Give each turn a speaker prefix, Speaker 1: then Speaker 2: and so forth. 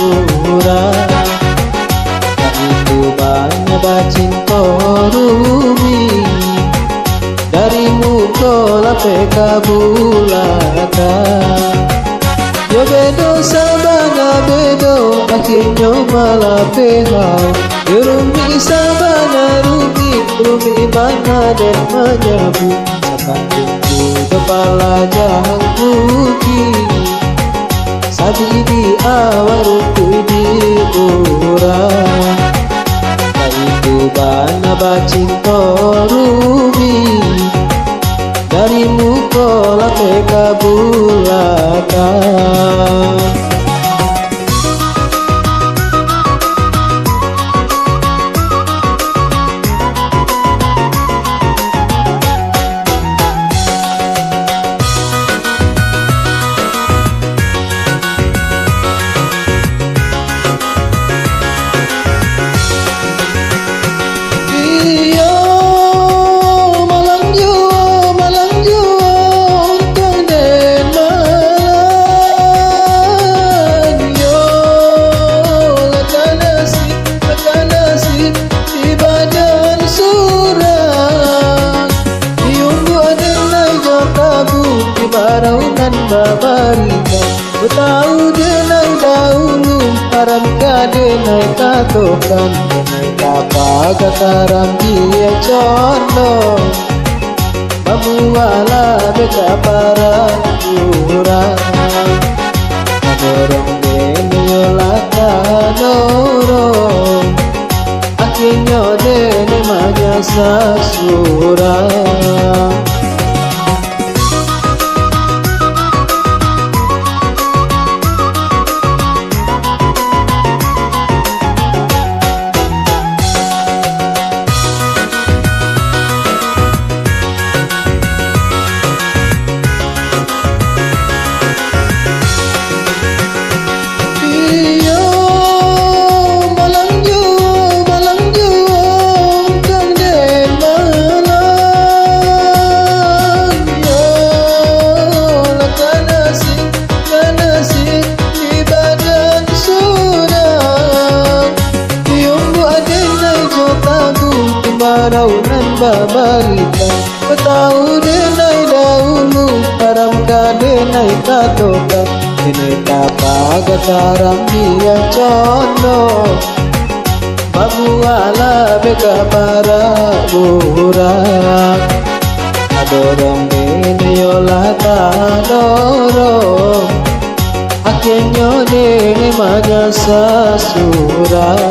Speaker 1: kurang. Itu banyak bacin korumi darimu kola pekabulata. Yo bedo sabana bedo akhirnya malah pehau. Yo rumi sabana rumi mana dan menyabu. Sakandungku kepala jahang puji sabi di awaruku di urang. Itu bana bacin korumi darimu kola pekabulatan. Baraunan babarikan Betau denai dahulu Haram kadenai katokan Denai kapaga karam dia condong Mamuala beka para kurang Adorong denayolaka dorong Akhirnya denai manyasa surang. Baraunan babarita Betau denai dahulu Haram kadenai katokan Denai kapaga karam dia condong Mabuala beka para urang Adorong denayolata dorong Akhirnya denai manyasa surang.